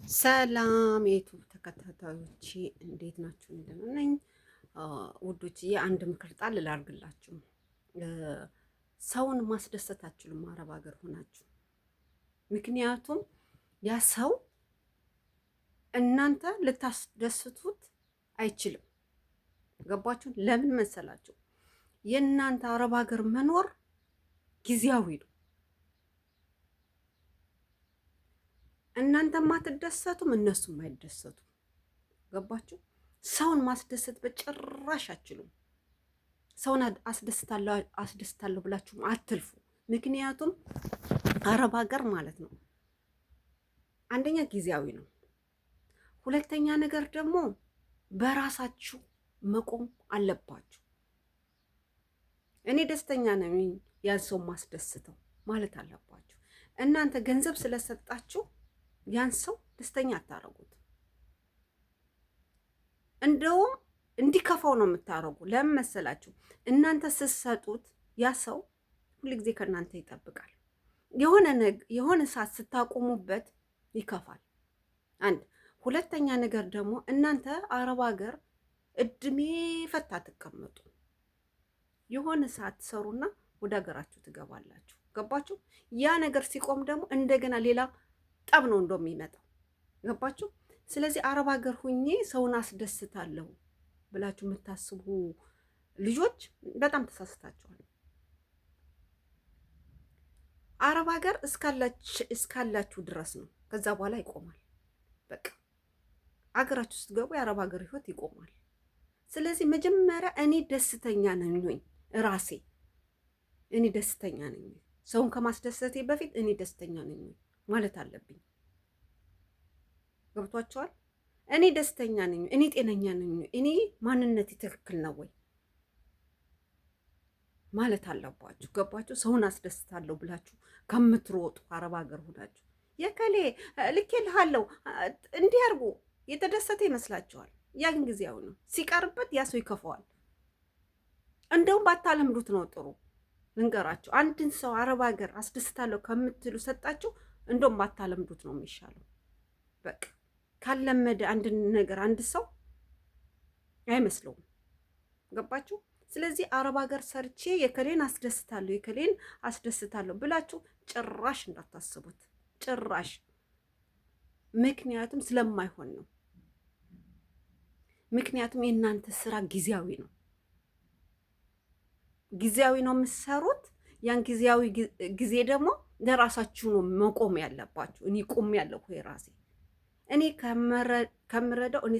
ሰላም የዩቱብ ተከታታዮቼ እንዴት ናችሁ? እንደምን ነኝ ውዶችዬ። አንድ ምክር ጣል ላድርግላችሁ። ሰውን ማስደሰት አትችሉም አረብ ሀገር ሆናችሁ። ምክንያቱም ያ ሰው እናንተ ልታስደስቱት አይችልም። ገባችሁ? ለምን መሰላችሁ? የእናንተ አረብ ሀገር መኖር ጊዜያዊ ነው። እናንተም አትደሰቱም፣ እነሱም አይደሰቱም። ገባችሁ? ሰውን ማስደሰት በጭራሽ አትችሉም። ሰውን አስደስታለሁ ብላችሁም አትልፉ። ምክንያቱም አረብ ሀገር ማለት ነው አንደኛ ጊዜያዊ ነው፣ ሁለተኛ ነገር ደግሞ በራሳችሁ መቆም አለባችሁ። እኔ ደስተኛ ነኝ ያን ሰው ማስደስተው ማለት አለባችሁ። እናንተ ገንዘብ ስለሰጣችሁ ያን ሰው ደስተኛ አታረጉት። እንደውም እንዲከፋው ነው የምታረጉ። ለምን መሰላችሁ? እናንተ ስትሰጡት ያ ሰው ሁልጊዜ ከእናንተ ይጠብቃል። የሆነ ሰዓት ስታቆሙበት ይከፋል። አንድ ሁለተኛ ነገር ደግሞ እናንተ አረብ ሀገር እድሜ ፈታ ትቀመጡ። የሆነ ሰዓት ትሰሩና ወደ ሀገራችሁ ትገባላችሁ። ገባችሁ? ያ ነገር ሲቆም ደግሞ እንደገና ሌላ ጠብ ነው እንደሚመጣው። ገባችሁ? ስለዚህ አረብ ሀገር ሁኜ ሰውን አስደስታለሁ ብላችሁ የምታስቡ ልጆች በጣም ተሳስታችኋል። አረብ ሀገር እስካላችሁ ድረስ ነው። ከዛ በኋላ ይቆማል። በቃ አገራችሁ ስትገቡ የአረብ ሀገር ህይወት ይቆማል። ስለዚህ መጀመሪያ እኔ ደስተኛ ነኝ ወይ ራሴ እኔ ደስተኛ ነኝ፣ ሰውን ከማስደሰቴ በፊት እኔ ደስተኛ ነኝ ማለት አለብኝ። ገብቷቸዋል? እኔ ደስተኛ ነኝ፣ እኔ ጤነኛ ነኝ፣ እኔ ማንነቴ ትክክል ነው ወይ ማለት አለባችሁ። ገባችሁ? ሰውን አስደስታለሁ ብላችሁ ከምትሮጡ አረብ ሀገር ሆናችሁ የከሌ ልኬልሃለሁ እንዲህ አድርጎ የተደሰተ ይመስላችኋል። ያን ጊዜያዊ ነው። ሲቀርበት ያ ሰው ይከፋዋል። እንደውም ባታለምዱት ነው ጥሩ። ልንገራችሁ፣ አንድን ሰው አረብ ሀገር አስደስታለሁ ከምትሉ ሰጣችሁ፣ እንደውም ባታለምዱት ነው የሚሻለው። በቃ ካለመደ አንድን ነገር አንድ ሰው አይመስለውም። ገባችሁ? ስለዚህ አረብ ሀገር ሰርቼ የከሌን አስደስታለሁ ብላችሁ ጭራሽ እንዳታስቡት፣ ጭራሽ። ምክንያቱም ስለማይሆን ነው። ምክንያቱም የእናንተ ስራ ጊዜያዊ ነው። ጊዜያዊ ነው የምትሰሩት። ያን ጊዜያዊ ጊዜ ደግሞ ለራሳችሁ ነው መቆም ያለባችሁ። እኔ ቆም ያለሁ ራሴ እኔ ከምረዳው እኔ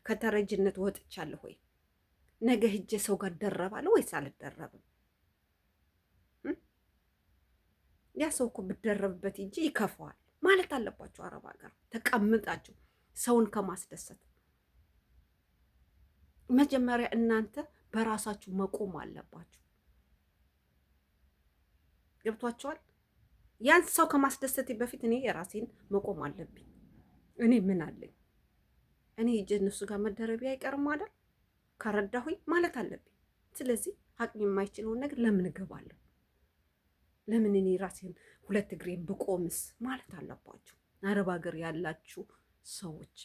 ከተረጅነት ወጥቻለሁ ወይ? ነገ ሂጄ ሰው ጋር ደረባለሁ ወይስ አልደረብም? ያ ሰው እኮ ብደረብበት እንጂ ይከፋዋል ማለት አለባችሁ። አረብ ሀገር ተቀምጣችሁ ሰውን ከማስደሰት መጀመሪያ እናንተ በራሳችሁ መቆም አለባችሁ። ገብቷችኋል? ያን ሰው ከማስደሰቴ በፊት እኔ የራሴን መቆም አለብኝ። እኔ ምን አለኝ? እኔ ሂጄ እነሱ ጋር መደረቤ አይቀርም አይደል? ከረዳሁኝ ማለት አለብኝ። ስለዚህ አቅም የማይችለውን ነገር ለምን እገባለሁ? ለምን እኔ ራሴን ሁለት እግሬን ብቆምስ ማለት አለባችሁ። አረብ ሀገር ያላችሁ ሰዎች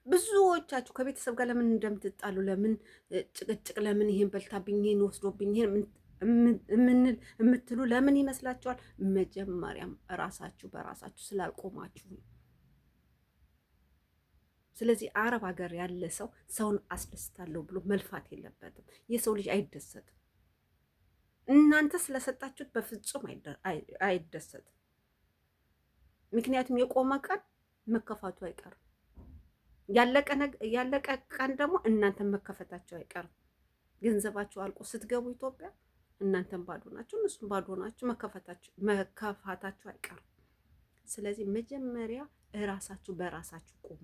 ብዙዎቻችሁ ከቤተሰብ ጋር ለምን እንደምትጣሉ፣ ለምን ጭቅጭቅ፣ ለምን ይሄን በልታብኝ፣ ይሄን ወስዶብኝ፣ ይሄን የምትሉ ለምን ይመስላችኋል? መጀመሪያም ራሳችሁ በራሳችሁ ስላልቆማችሁ ነው። ስለዚህ አረብ ሀገር ያለ ሰው ሰውን አስደስታለሁ ብሎ መልፋት የለበትም። የሰው ልጅ አይደሰትም። እናንተ ስለሰጣችሁት በፍጹም አይደሰትም። ምክንያቱም የቆመ ቀን መከፋቱ አይቀርም። ያለቀ ቀን ደግሞ እናንተን መከፈታቸው አይቀርም። ገንዘባችሁ አልቆ ስትገቡ ኢትዮጵያ እናንተን ባዶ ናችሁ፣ እነሱም ባዶ ናችሁ። መከፋታችሁ አይቀርም። ስለዚህ መጀመሪያ እራሳችሁ በራሳችሁ ቆሙ።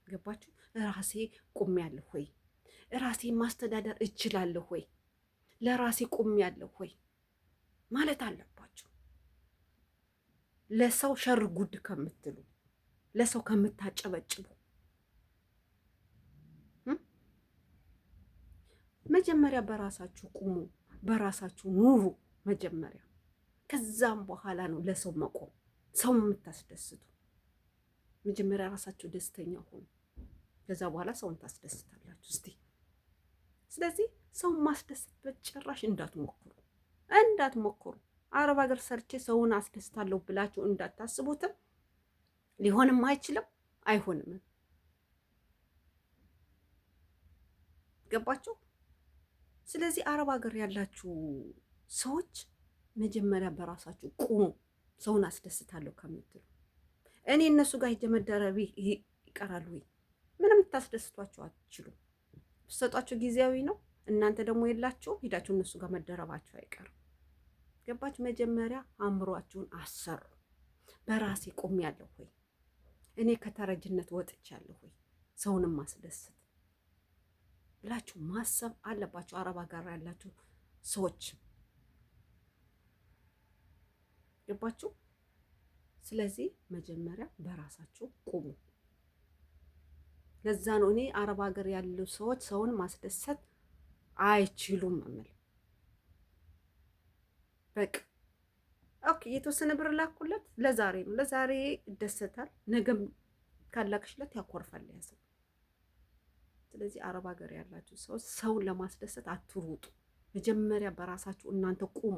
ገባችሁ? ራሴ ቆሜያለሁ ወይ? ራሴ ማስተዳደር እችላለሁ ወይ? ለራሴ ቆሜያለሁ ወይ ማለት አለባችሁ። ለሰው ሸር ጉድ ከምትሉ፣ ለሰው ከምታጨበጭቡ መጀመሪያ በራሳችሁ ቁሙ፣ በራሳችሁ ኑሩ። መጀመሪያ ከዛም በኋላ ነው ለሰው መቆም፣ ሰው የምታስደስቱ። መጀመሪያ ራሳችሁ ደስተኛ ሆኑ፣ ከዛ በኋላ ሰውን ታስደስታላችሁ። እስቲ ስለዚህ ሰውን ማስደሰት በጭራሽ እንዳትሞክሩ። አረብ ሀገር ሰርቼ ሰውን አስደስታለሁ ብላችሁ እንዳታስቡትም፣ ሊሆንም አይችልም፣ አይሆንም። ገባችሁ? ስለዚህ አረብ ሀገር ያላችሁ ሰዎች መጀመሪያ በራሳችሁ ቁሙ። ሰውን አስደስታለሁ ከምትሉ እኔ እነሱ ጋር ሂጅ መደረብ ይቀራሉ ወይ? ምንም ታስደስቷቸው አትችሉም። ብትሰጧቸው ጊዜያዊ ነው። እናንተ ደግሞ የላችሁ ሂዳችሁ እነሱ ጋር መደረባችሁ አይቀርም። ገባችሁ? መጀመሪያ አእምሯችሁን አሰሩ። በራሴ ቆሜያለሁ ወይ? እኔ ከተረጅነት ወጥቻለሁ ወይ? ሰውንም ማስደስት ብላችሁ ማሰብ አለባችሁ። አረብ ሀገር ያላችሁ ሰዎች ገባችሁ? ስለዚህ መጀመሪያ በራሳችሁ ቁሙ። ለዛ ነው እኔ አረብ ሀገር ያሉ ሰዎች ሰውን ማስደሰት አይችሉም እምል። በቃ ኦኬ፣ የተወሰነ ብር ላኩለት፣ ለዛሬ ነው፣ ለዛሬ ይደሰታል፣ ነገም ካላክሽለት ያኮርፋል ያሰው። ስለዚህ አረብ ሀገር ያላችሁ ሰዎች ሰውን ለማስደሰት አትሩጡ። መጀመሪያ በራሳችሁ እናንተ ቁሙ።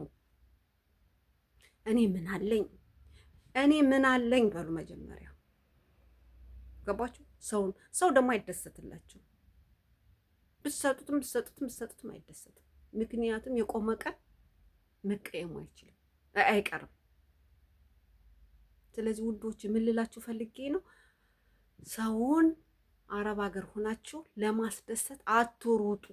እኔ ምን አለኝ በሉ መጀመሪያ። ገባችሁ? ሰው ደግሞ አይደሰትላችሁ። ብትሰጡትም አይደሰትም። ምክንያቱም የቆመ ቀን መቀየሙ አይቀርም። ስለዚህ ውዶች ምን ልላችሁ ፈልጌ ነው፣ ሰውን አረብ ሀገር ሆናችሁ ለማስደሰት አትሩጡ።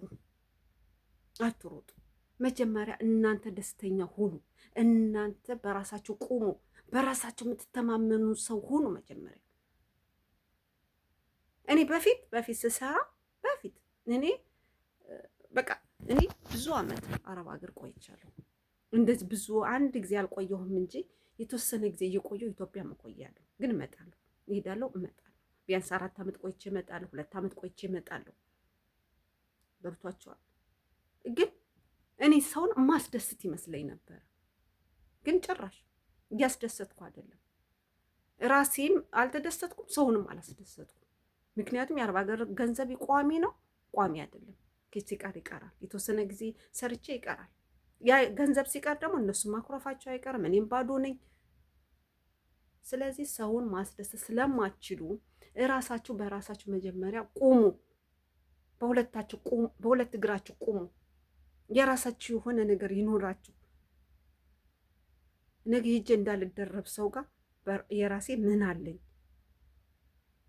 መጀመሪያ እናንተ ደስተኛ ሁኑ። እናንተ በራሳችሁ ቁሙ። በራሳችሁ የምትተማመኑ ሰው ሁኑ መጀመሪያ። እኔ በፊት ስሰራ እኔ ብዙ አመት አረብ ሀገር ቆይቻለሁ። እንደዚህ ብዙ አንድ ጊዜ አልቆየሁም እንጂ የተወሰነ ጊዜ እየቆየሁ ኢትዮጵያ መቆያለሁ። ግን እሄዳለሁ፣ እመጣለሁ። ቢያንስ 4 አመት ቆይቼ እመጣለሁ፣ 2 አመት ቆይቼ እመጣለሁ። ገብቷቸዋል። ግን እኔ ሰውን ማስደስት ይመስለኝ ነበር። ግን ጭራሽ እያስደሰትኩ አይደለም። ራሴም አልተደሰትኩም፣ ሰውንም አላስደሰትኩም። ምክንያቱም የአረብ ሀገር ገንዘብ ቋሚ ነው፣ ቋሚ አይደለም። ሲቀር ይቀራል። የተወሰነ ጊዜ ሰርቼ ይቀራል። ያ ገንዘብ ሲቀር ደግሞ እነሱ ማኩረፋቸው አይቀርም፣ እኔም ባዶ ነኝ። ስለዚህ ሰውን ማስደሰት ስለማትችሉ እራሳችሁ በራሳችሁ መጀመሪያ ቁሙ። በሁለት እግራችሁ ቁሙ። የራሳችሁ የሆነ ነገር ይኖራችሁ። ነገ ሂጄ እንዳልደረብ ሰው ጋር የራሴ ምን አለኝ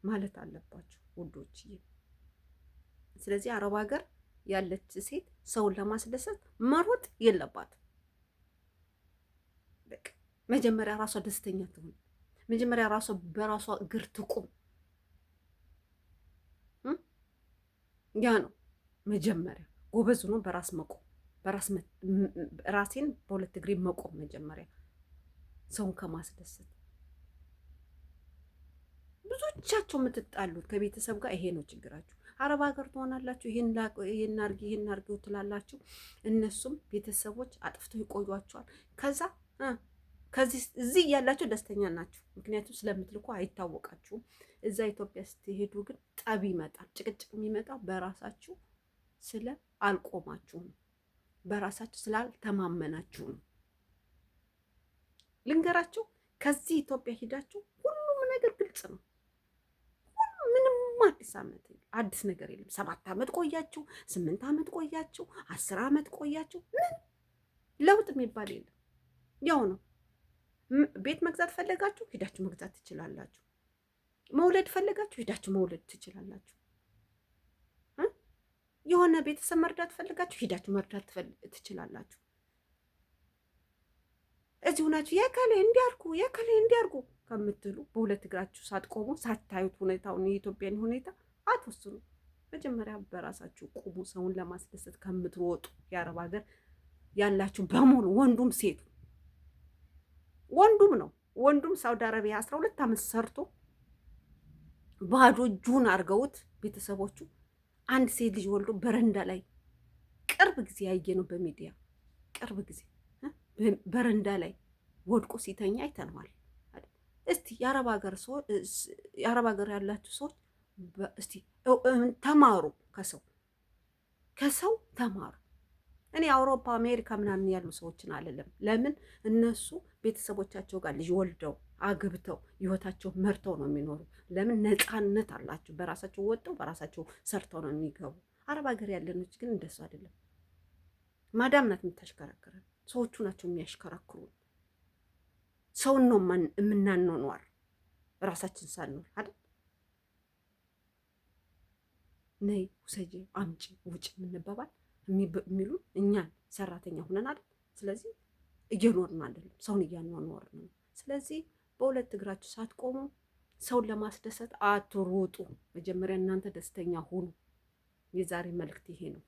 ማለት አለባችሁ ውዶችዬ። ስለዚህ አረብ ሀገር ያለች ሴት ሰውን ለማስደሰት መሮጥ የለባትም። በቃ መጀመሪያ ራሷ ደስተኛ ትሁን። መጀመሪያ ራሷ በራሷ እግር ትቁም። ያ ነው መጀመሪያ ጎበዝ ሆኖ በራስ መቆም፣ ራሴን በሁለት እግሬ መቆም። መጀመሪያ ሰውን ከማስደሰት ብዙዎቻቸው የምትጣሉት ከቤተሰብ ጋር ይሄ ነው ችግራችሁ። አረብ ሀገር ትሆናላችሁ፣ ይሄን አርጊው ትላላችሁ። እነሱም ቤተሰቦች አጥፍተው ይቆዩዋቸዋል። እዚህ እያላችሁ ደስተኛ ናችሁ፣ ምክንያቱም ስለምትልኩ አይታወቃችሁም። እዛ ኢትዮጵያ ስትሄዱ ግን ጠብ ይመጣል። ጭቅጭቅ የሚመጣው በራሳችሁ ስለ አልቆማችሁ ነው፣ በራሳችሁ ስላልተማመናችሁ ነው። ልንገራችሁ፣ ከዚህ ኢትዮጵያ ሄዳችሁ ሁሉም ነገር ግልጽ ነው። ምንም አዲስ ነገር የለም። 7 አመት ቆያችሁ፣ 8 አመት ቆያችሁ፣ 10 አመት ቆያችሁ፣ ምን ለውጥ የሚባል የለም። ያው ነው። ቤት መግዛት ፈለጋችሁ ሄዳችሁ መግዛት ትችላላችሁ። መውለድ ፈለጋችሁ ሄዳችሁ መውለድ ትችላላችሁ። የሆነ ቤተሰብ መርዳት ፈለጋችሁ ሄዳችሁ መርዳት ትችላላችሁ። እዚህ ሆናችሁ የከሌ እንዲያርጉ ከምትሉ በሁለት እግራችሁ ሳትቆሙ ሳታዩት ሁኔታውን የኢትዮጵያን ሁኔታ አትወስኑ። መጀመሪያ በራሳችሁ ቁሙ። ሰውን ለማስደሰት ከምትሮጡ የአረብ ሀገር ያላችሁ በሙሉ ወንዱም ሴቱ ወንዱም ሳውዲ አረቢያ 12 አመት ሰርቶ ባዶ እጁን አድርገውት ቤተሰቦቹ አንድ ሴት ልጅ ወልዶ በረንዳ ላይ ቅርብ ጊዜ ያየ ነው በሚዲያ ቅርብ ጊዜ በረንዳ ላይ ወድቆ ሲተኛ አይተነዋል። እስቲ የአረብ ሀገር ያላችሁ ሰዎች እስቲ ተማሩ፣ ከሰው ተማሩ። እኔ አውሮፓ አሜሪካ ምናምን ያሉ ሰዎችን አልልም። ለምን እነሱ ቤተሰቦቻቸው ጋር ልጅ ወልደው አግብተው ህይወታቸው መርተው ነው የሚኖሩ። ለምን ነፃነት አላቸው። በራሳቸው ወጥተው በራሳቸው ሰርተው ነው የሚገቡ። አረብ ሀገር ያለኖች ግን እንደሱ አይደለም። ማዳም ናት የምታሽከረክረን፣ ሰዎቹ ናቸው የሚያሽከረክሩን። ሰውን ነው የምናኗኗር ራሳችን ሳንኖር አይደል? ነይ ውሰጂ፣ አምጪ፣ ውጭ የምንባባል የሚሉን እኛን ሰራተኛ ሁነን አይደል? ስለዚህ እየኖርን አይደለም፣ ሰውን እያኗኗርን ነው። ስለዚህ በሁለት እግራችሁ ሳትቆሙ ሰውን ለማስደሰት አትሩጡ። መጀመሪያ እናንተ ደስተኛ ሁኑ። የዛሬ መልእክት ይሄ ነው።